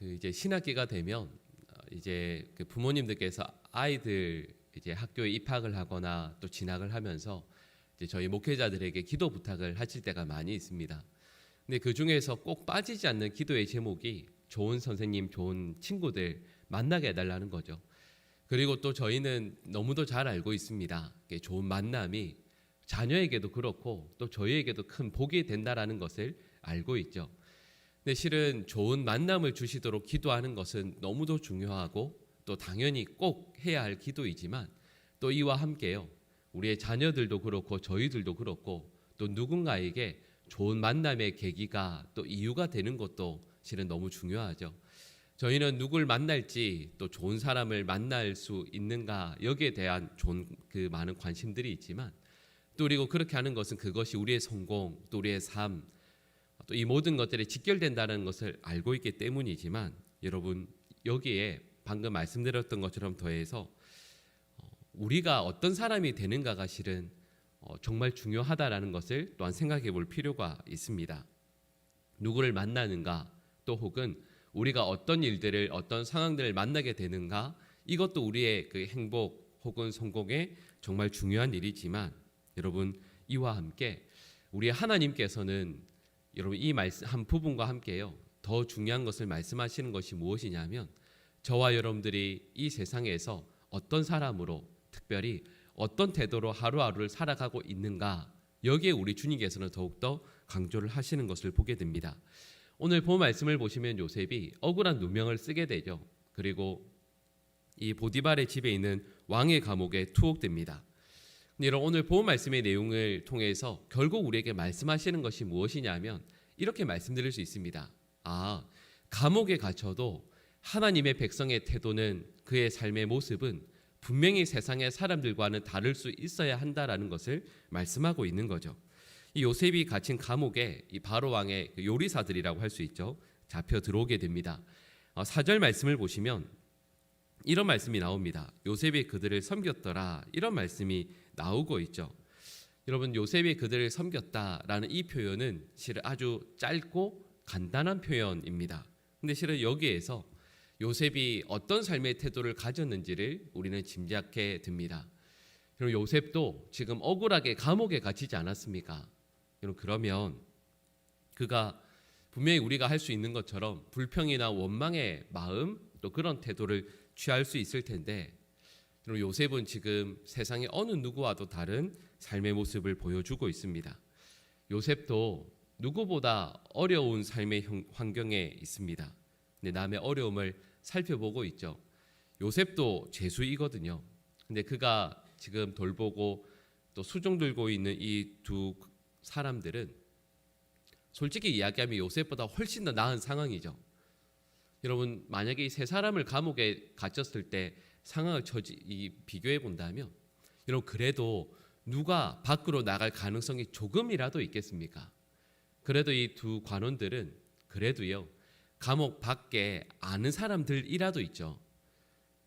이제 신학기가 되면 이제 그 부모님들께서 아이들 이제 학교에 입학을 하거나 또 진학을 하면서 이제 저희 목회자들에게 기도 부탁을 하실 때가 많이 있습니다. 근데 그 중에서 꼭 빠지지 않는 기도의 제목이 좋은 선생님, 좋은 친구들 만나게 해달라는 거죠. 그리고 또 저희는 너무도 잘 알고 있습니다. 좋은 만남이 자녀에게도 그렇고 또 저희에게도 큰 복이 된다라는 것을 알고 있죠. 근데 실은 좋은 만남을 주시도록 기도하는 것은 너무도 중요하고 또 당연히 꼭 해야 할 기도이지만 또 이와 함께요. 우리의 자녀들도 그렇고 저희들도 그렇고 또 누군가에게 좋은 만남의 계기가 또 이유가 되는 것도 실은 너무 중요하죠. 저희는 누굴 만날지 또 좋은 사람을 만날 수 있는가 여기에 대한 좋은 그 많은 관심들이 있지만 또 그리고 그렇게 하는 것은 그것이 우리의 성공 또 우리의 삶 또 이 모든 것들에 직결된다는 것을 알고 있기 때문이지만 여러분 여기에 방금 말씀드렸던 것처럼 더해서 우리가 어떤 사람이 되는가가 실은 정말 중요하다라는 것을 또한 생각해 볼 필요가 있습니다. 누구를 만나는가 또 혹은 우리가 어떤 일들을 어떤 상황들을 만나게 되는가 이것도 우리의 그 행복 혹은 성공에 정말 중요한 일이지만 여러분 이와 함께 우리 하나님께서는 여러분 이 말씀 한 부분과 함께요 더 중요한 것을 말씀하시는 것이 무엇이냐면 저와 여러분들이 이 세상에서 어떤 사람으로 특별히 어떤 태도로 하루하루를 살아가고 있는가 여기에 우리 주님께서는 더욱더 강조를 하시는 것을 보게 됩니다. 오늘 본 말씀을 보시면 요셉이 억울한 누명을 쓰게 되죠. 그리고 이 보디발의 집에 있는 왕의 감옥에 투옥됩니다. 여러분 오늘 본 말씀의 내용을 통해서 결국 우리에게 말씀하시는 것이 무엇이냐면 이렇게 말씀드릴 수 있습니다. 감옥에 갇혀도 하나님의 백성의 태도는 그의 삶의 모습은 분명히 세상의 사람들과는 다를 수 있어야 한다라는 것을 말씀하고 있는 거죠. 이 요셉이 갇힌 감옥에 이 바로 왕의 요리사들이라고 할 수 있죠. 잡혀 들어오게 됩니다. 4절 말씀을 보시면 이런 말씀이 나옵니다. 요셉이 그들을 섬겼더라 이런 말씀이 나오고 있죠. 여러분 요셉이 그들을 섬겼다라는 이 표현은 실은 아주 짧고 간단한 표현입니다. 근데 실은 여기에서 요셉이 어떤 삶의 태도를 가졌는지를 우리는 짐작해 듭니다. 여러분 요셉도 지금 억울하게 감옥에 갇히지 않았습니까? 여러분 그러면 그가 분명히 우리가 할 수 있는 것처럼 불평이나 원망의 마음 또 그런 태도를 취할 수 있을 텐데 요셉은 지금 세상의 어느 누구와도 다른 삶의 모습을 보여주고 있습니다. 요셉도 누구보다 어려운 삶의 환경에 있습니다. 근데 남의 어려움을 살펴보고 있죠. 요셉도 죄수이거든요. 근데 그가 지금 돌보고 또 수종 들고 있는 이 두 사람들은 솔직히 이야기하면 요셉보다 훨씬 더 나은 상황이죠. 여러분 만약에 이 세 사람을 감옥에 갇혔을 때 상황을 비교해 본다면 여러분 그래도 누가 밖으로 나갈 가능성이 조금이라도 있겠습니까? 그래도 이 두 관원들은 그래도요 감옥 밖에 아는 사람들이라도 있죠.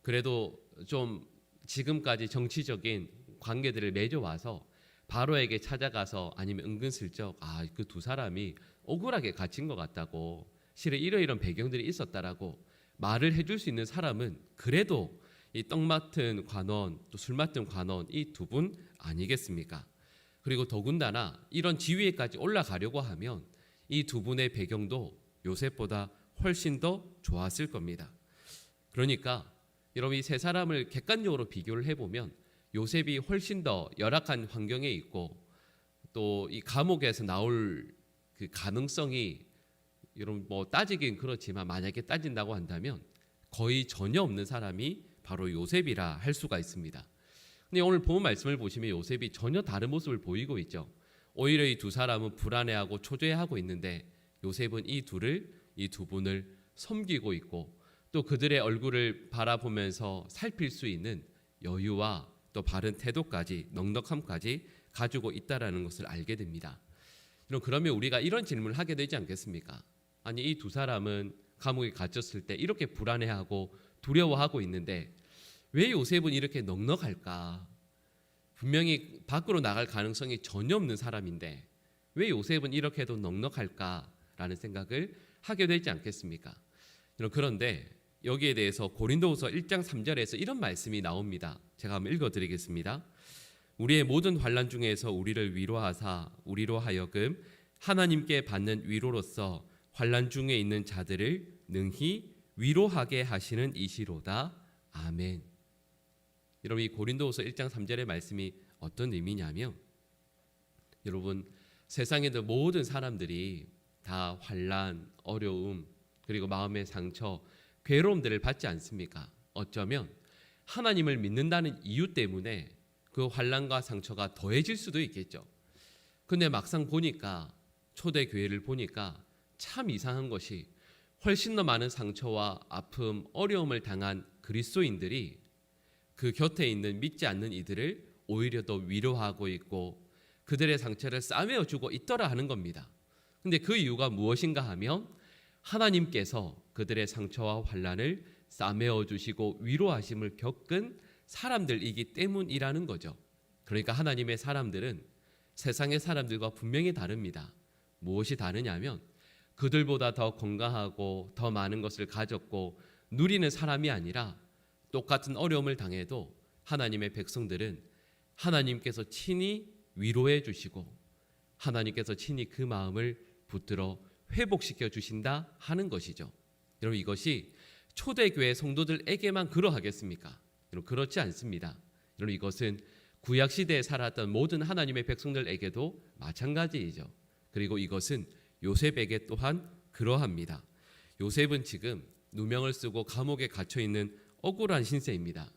그래도 좀 지금까지 정치적인 관계들을 맺어와서 바로에게 찾아가서 아니면 은근슬쩍 그 두 사람이 억울하게 갇힌 것 같다고 실은 이런 배경들이 있었다라고 말을 해줄 수 있는 사람은 그래도 이 떡 맡은 관원 또 술 맡은 관원 이 두 분 아니겠습니까? 그리고 더군다나 이런 지위에까지 올라가려고 하면 이 두 분의 배경도 요셉보다 훨씬 더 좋았을 겁니다. 그러니까 여러분 이 세 사람을 객관적으로 비교를 해보면 요셉이 훨씬 더 열악한 환경에 있고 또 이 감옥에서 나올 그 가능성이 여러분 따지긴 그렇지만 만약에 따진다고 한다면 거의 전혀 없는 사람이 바로 요셉이라 할 수가 있습니다. 근데 오늘 본 말씀을 보시면 요셉이 전혀 다른 모습을 보이고 있죠. 오히려 이 두 사람은 불안해하고 초조해하고 있는데 요셉은 이 두 분을 섬기고 있고 또 그들의 얼굴을 바라보면서 살필 수 있는 여유와 또 바른 태도까지 넉넉함까지 가지고 있다라는 것을 알게 됩니다. 그러면 우리가 이런 질문을 하게 되지 않겠습니까? 아니 이 두 사람은 감옥에 갇혔을 때 이렇게 불안해하고 두려워하고 있는데 왜 요셉은 이렇게 넉넉할까? 분명히 밖으로 나갈 가능성이 전혀 없는 사람인데 왜 요셉은 이렇게도 넉넉할까라는 생각을 하게 되지 않겠습니까? 그런데 여기에 대해서 고린도후서 1장 3절에서 이런 말씀이 나옵니다. 제가 한번 읽어드리겠습니다. 우리의 모든 환난 중에서 우리를 위로하사 우리로 하여금 하나님께 받는 위로로서 환난 중에 있는 자들을 능히 위로하게 하시는 이시로다. 아멘. 여러분, 이 고린도후서 1장 3절의 말씀이 어떤 의미냐면, 여러분, 세상에도 모든 사람들이 다 환난, 어려움, 그리고 마음의 상처, 괴로움들을 받지 않습니까? 어쩌면 하나님을 믿는다는 이유 때문에 그 환난과 상처가 더해질 수도 있겠죠. 근데 막상 보니까, 초대교회를 보니까 참 이상한 것이, 훨씬 더 많은 상처와 아픔, 어려움을 당한 그리스도인들이 그 곁에 있는 믿지 않는 이들을 오히려 더 위로하고 있고 그들의 상처를 싸매어 주고 있더라 하는 겁니다. 근데 그 이유가 무엇인가 하면, 하나님께서 그들의 상처와 환난을 싸매어 주시고 위로하심을 겪은 사람들이기 때문이라는 거죠. 그러니까 하나님의 사람들은 세상의 사람들과 분명히 다릅니다. 무엇이 다르냐면, 그들보다 더 건강하고 더 많은 것을 가졌고 누리는 사람이 아니라, 똑같은 어려움을 당해도 하나님의 백성들은 하나님께서 친히 위로해 주시고 하나님께서 친히 그 마음을 붙들어 회복시켜 주신다 하는 것이죠. 여러분, 이것이 초대교회 성도들에게만 그러하겠습니까? 여러분, 그렇지 않습니다. 여러분, 이것은 구약시대에 살았던 모든 하나님의 백성들에게도 마찬가지이죠. 그리고 이것은 요셉에게 또한 그러합니다. 요셉은 지금 누명을 쓰고 감옥에 갇혀 있는 억울한 신세입니다.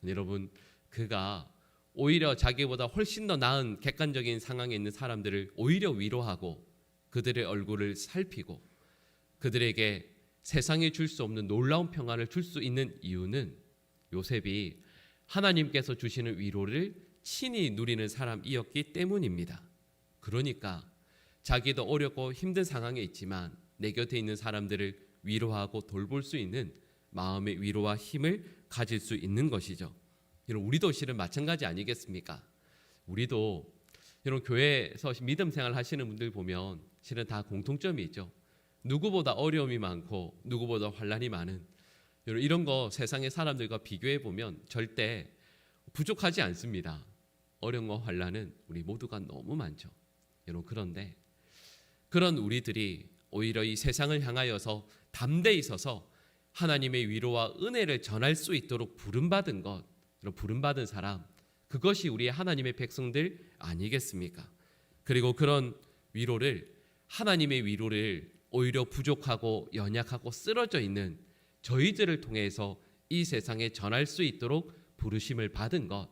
여러분, 그가 오히려 자기보다 훨씬 더 나은 객관적인 상황에 있는 사람들을 오히려 위로하고 그들의 얼굴을 살피고 그들에게 세상에 줄 수 없는 놀라운 평안을 줄 수 있는 이유는, 요셉이 하나님께서 주시는 위로를 친히 누리는 사람이었기 때문입니다. 그러니까 자기도 어렵고 힘든 상황에 있지만 내 곁에 있는 사람들을 위로하고 돌볼 수 있는 마음의 위로와 힘을 가질 수 있는 것이죠. 여러분, 우리도 실은 마찬가지 아니겠습니까? 우리도 여러분, 교회에서 믿음 생활 하시는 분들 보면 실은 다 공통점이 있죠. 누구보다 어려움이 많고 누구보다 환난이 많은, 여러분, 이런 거 세상의 사람들과 비교해 보면 절대 부족하지 않습니다. 어려움과 환난은 우리 모두가 너무 많죠. 여러분, 그런데 그런 우리들이 오히려 이 세상을 향하여서 담대히 서서 하나님의 위로와 은혜를 전할 수 있도록 부름받은 것, 부름받은 사람, 그것이 우리 하나님의 백성들 아니겠습니까? 그리고 그런 위로를, 하나님의 위로를 오히려 부족하고 연약하고 쓰러져 있는 저희들을 통해서 이 세상에 전할 수 있도록 부르심을 받은 것,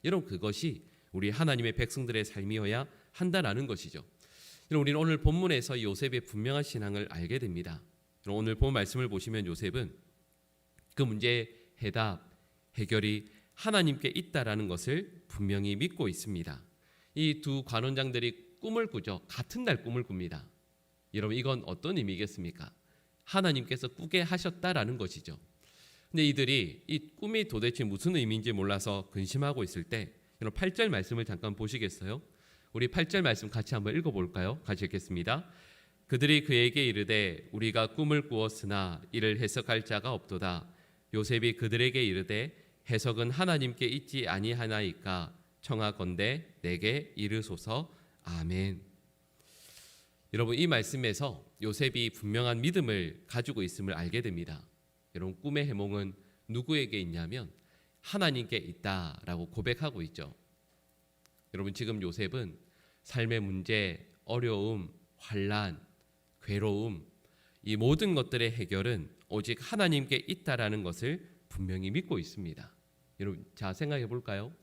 여러분, 그것이 우리 하나님의 백성들의 삶이어야 한다라는 것이죠. 우리는 오늘 본문에서 요셉의 분명한 신앙을 알게 됩니다. 오늘 본 말씀을 보시면 요셉은 그 문제의 해답, 해결이 하나님께 있다라는 것을 분명히 믿고 있습니다. 이 두 관원장들이 꿈을 꾸죠. 같은 날 꿈을 꿉니다. 여러분, 이건 어떤 의미겠습니까? 하나님께서 꾸게 하셨다라는 것이죠. 근데 이들이 이 꿈이 도대체 무슨 의미인지 몰라서 근심하고 있을 때, 여러분 8절 말씀을 잠깐 보시겠어요? 우리 8절 말씀 같이 한번 읽어볼까요? 같이 읽겠습니다. 그들이 그에게 이르되 우리가 꿈을 꾸었으나 이를 해석할 자가 없도다. 요셉이 그들에게 이르되 해석은 하나님께 있지 아니하나이까 청하건대 내게 이르소서. 아멘. 여러분, 이 말씀에서 요셉이 분명한 믿음을 가지고 있음을 알게 됩니다. 여러분, 꿈의 해몽은 누구에게 있냐면 하나님께 있다라고 고백하고 있죠. 여러분, 지금 요셉은 삶의 문제, 어려움, 환난, 괴로움, 이 모든 것들의 해결은 오직 하나님께 있다라는 것을 분명히 믿고 있습니다. 여러분, 자, 생각해 볼까요?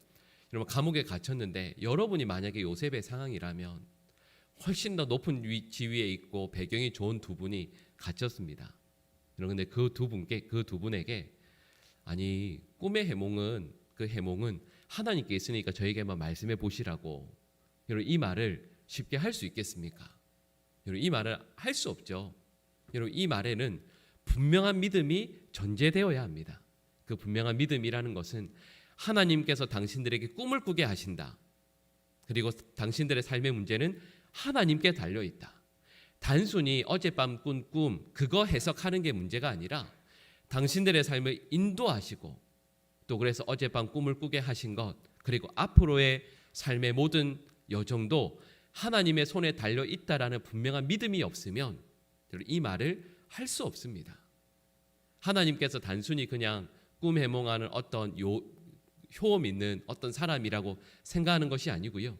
여러분, 감옥에 갇혔는데 여러분이 만약에 요셉의 상황이라면 훨씬 더 높은 지위에 있고 배경이 좋은 두 분이 갇혔습니다. 여러분, 근데 그 두 분에게 아니, 꿈의 해몽은, 그 해몽은 하나님께 있으니까 저에게만 말씀해 보시라고, 여러분, 이 말을 쉽게 할 수 있겠습니까? 여러분, 이 말을 할 수 없죠. 여러분, 이 말에는 분명한 믿음이 전제되어야 합니다. 그 분명한 믿음이라는 것은 하나님께서 당신들에게 꿈을 꾸게 하신다. 그리고 당신들의 삶의 문제는 하나님께 달려있다. 단순히 어젯밤 꾼 꿈 그거 해석하는 게 문제가 아니라 당신들의 삶을 인도하시고 또 그래서 어젯밤 꿈을 꾸게 하신 것 그리고 앞으로의 삶의 모든 여정도 하나님의 손에 달려 있다라는 분명한 믿음이 없으면 이 말을 할 수 없습니다. 하나님께서 단순히 그냥 꿈 해몽하는 어떤 효험 있는 어떤 사람이라고 생각하는 것이 아니고요.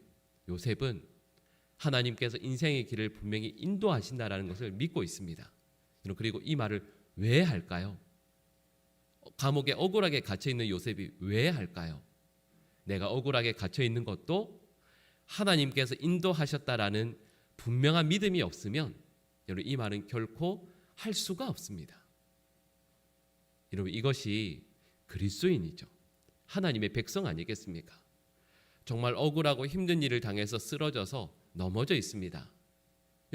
요셉은 하나님께서 인생의 길을 분명히 인도하신다라는 것을 믿고 있습니다. 그리고 이 말을 왜 할까요? 감옥에 억울하게 갇혀 있는 요셉이 왜 할까요? 내가 억울하게 갇혀 있는 것도 하나님께서 인도하셨다라는 분명한 믿음이 없으면 여러분 이 말은 결코 할 수가 없습니다. 여러분 이것이 그리스도인이죠. 하나님의 백성 아니겠습니까? 정말 억울하고 힘든 일을 당해서 쓰러져서 넘어져 있습니다.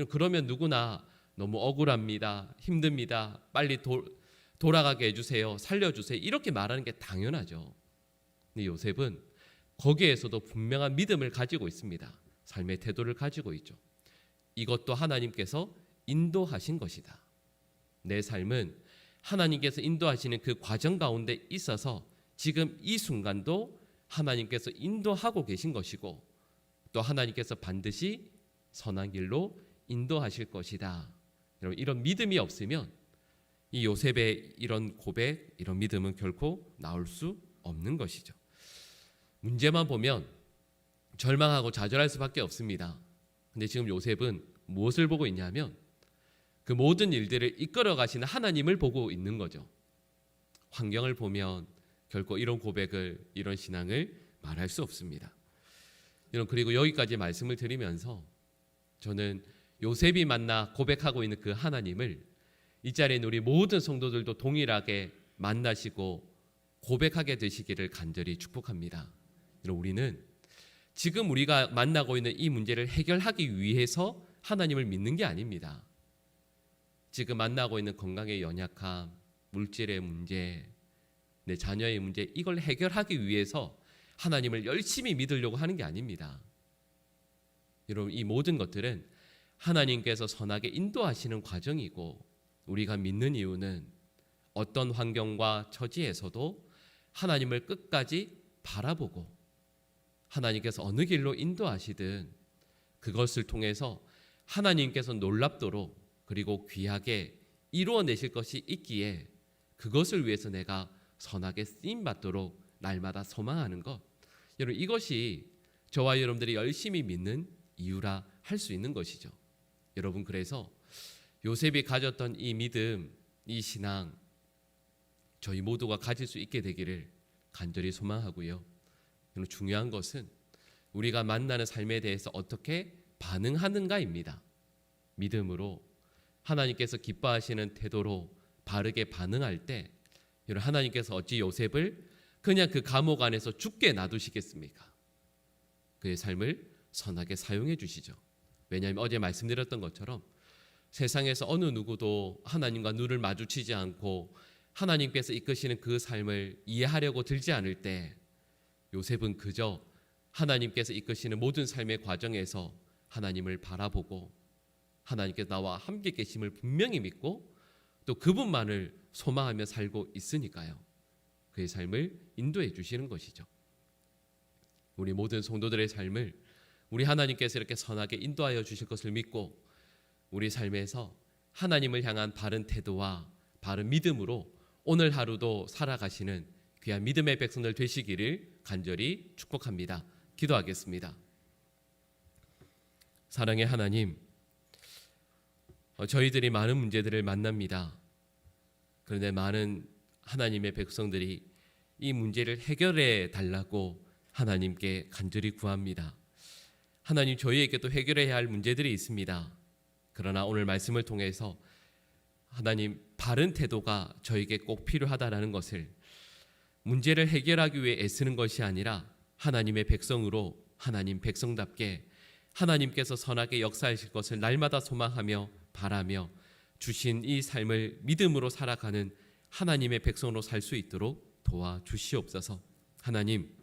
그러면 누구나 너무 억울합니다. 힘듭니다. 빨리 돌아가게 해주세요. 살려주세요. 이렇게 말하는 게 당연하죠. 근데 요셉은 거기에서도 분명한 믿음을 가지고 있습니다. 삶의 태도를 가지고 있죠. 이것도 하나님께서 인도하신 것이다. 내 삶은 하나님께서 인도하시는 그 과정 가운데 있어서 지금 이 순간도 하나님께서 인도하고 계신 것이고 또 하나님께서 반드시 선한 길로 인도하실 것이다. 여러분 이런 믿음이 없으면 이 요셉의 이런 고백, 이런 믿음은 결코 나올 수 없는 것이죠. 문제만 보면 절망하고 좌절할 수밖에 없습니다. 근데 지금 요셉은 무엇을 보고 있냐면 그 모든 일들을 이끌어 가시는 하나님을 보고 있는 거죠. 환경을 보면 결코 이런 고백을, 이런 신앙을 말할 수 없습니다. 그리고 여기까지 말씀을 드리면서 저는 요셉이 만나 고백하고 있는 그 하나님을 이 자리에 있는 우리 모든 성도들도 동일하게 만나시고 고백하게 되시기를 간절히 축복합니다. 우리는 지금 우리가 만나고 있는 이 문제를 해결하기 위해서 하나님을 믿는 게 아닙니다. 지금 만나고 있는 건강의 연약함, 물질의 문제, 내 자녀의 문제 이걸 해결하기 위해서 하나님을 열심히 믿으려고 하는 게 아닙니다. 여러분 이 모든 것들은 하나님께서 선하게 인도하시는 과정이고 우리가 믿는 이유는 어떤 환경과 처지에서도 하나님을 끝까지 바라보고 하나님께서 어느 길로 인도하시든 그것을 통해서 하나님께서 놀랍도록 그리고 귀하게 이루어내실 것이 있기에 그것을 위해서 내가 선하게 쓰임받도록 날마다 소망하는 것 여러분 이것이 저와 여러분들이 열심히 믿는 이유라 할 수 있는 것이죠. 여러분 그래서 요셉이 가졌던 이 믿음, 이 신앙 저희 모두가 가질 수 있게 되기를 간절히 소망하고요. 중요한 것은 우리가 만나는 삶에 대해서 어떻게 반응하는가입니다. 믿음으로 하나님께서 기뻐하시는 태도로 바르게 반응할 때 하나님께서 어찌 요셉을 그냥 그 감옥 안에서 죽게 놔두시겠습니까? 그의 삶을 선하게 사용해 주시죠. 왜냐하면 어제 말씀드렸던 것처럼 세상에서 어느 누구도 하나님과 눈을 마주치지 않고 하나님께서 이끄시는 그 삶을 이해하려고 들지 않을 때 요셉은 그저 하나님께서 이끄시는 모든 삶의 과정에서 하나님을 바라보고 하나님께서 나와 함께 계심을 분명히 믿고 또 그분만을 소망하며 살고 있으니까요. 그의 삶을 인도해 주시는 것이죠. 우리 모든 성도들의 삶을 우리 하나님께서 이렇게 선하게 인도하여 주실 것을 믿고 우리 삶에서 하나님을 향한 바른 태도와 바른 믿음으로 오늘 하루도 살아가시는 귀한 믿음의 백성들 되시기를 간절히 축복합니다. 기도하겠습니다. 사랑의 하나님, 저희들이 많은 문제들을 만납니다. 그런데 많은 하나님의 백성들이 이 문제를 해결해 달라고 하나님께 간절히 구합니다. 하나님, 저희에게도 해결해야 할 문제들이 있습니다. 그러나 오늘 말씀을 통해서 하나님 바른 태도가 저에게 꼭 필요하다라는 것을 문제를 해결하기 위해 애쓰는 것이 아니라 하나님의 백성으로 하나님 백성답게 하나님께서 선하게 역사하실 것을 날마다 소망하며 바라며 주신 이 삶을 믿음으로 살아가는 하나님의 백성으로 살 수 있도록 도와주시옵소서. 하나님,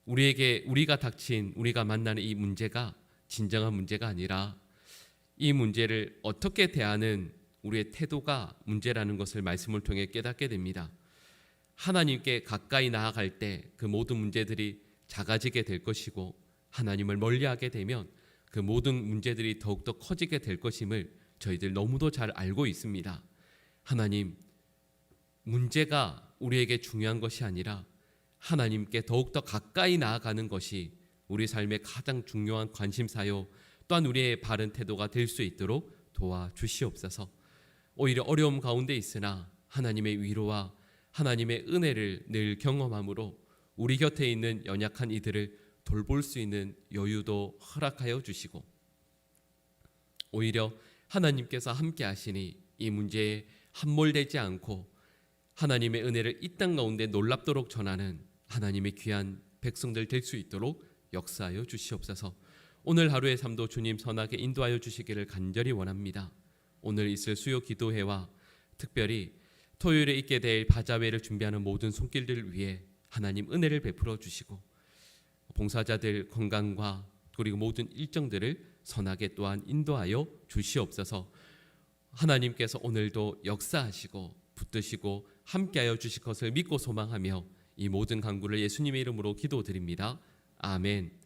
우리가 닥친 우리가 만나는 이 문제가 진정한 문제가 아니라 이 문제를 어떻게 대하는 우리의 태도가 문제라는 것을 말씀을 통해 깨닫게 됩니다. 하나님께 가까이 나아갈 때 그 모든 문제들이 작아지게 될 것이고, 하나님을 멀리하게 되면 그 모든 문제들이 더욱더 커지게 될 것임을 저희들 너무도 잘 알고 있습니다. 하나님, 문제가 우리에게 중요한 것이 아니라 하나님께 더욱더 가까이 나아가는 것이 우리 삶의 가장 중요한 관심사요, 또한 우리의 바른 태도가 될 수 있도록 도와주시옵소서. 오히려 어려움 가운데 있으나 하나님의 위로와 하나님의 은혜를 늘 경험함으로 우리 곁에 있는 연약한 이들을 돌볼 수 있는 여유도 허락하여 주시고, 오히려 하나님께서 함께 하시니 이 문제에 함몰되지 않고 하나님의 은혜를 이 땅 가운데 놀랍도록 전하는 하나님의 귀한 백성들 될 수 있도록 역사하여 주시옵소서. 오늘 하루의 삶도 주님 선하게 인도하여 주시기를 간절히 원합니다. 오늘 있을 수요 기도회와 특별히 토요일에 있게 될 바자회를 준비하는 모든 손길들을 위해 하나님 은혜를 베풀어 주시고, 봉사자들 건강과 그리고 모든 일정들을 선하게 또한 인도하여 주시옵소서. 하나님께서 오늘도 역사하시고 붙드시고 함께하여 주실 것을 믿고 소망하며 이 모든 간구를 예수님의 이름으로 기도드립니다. 아멘.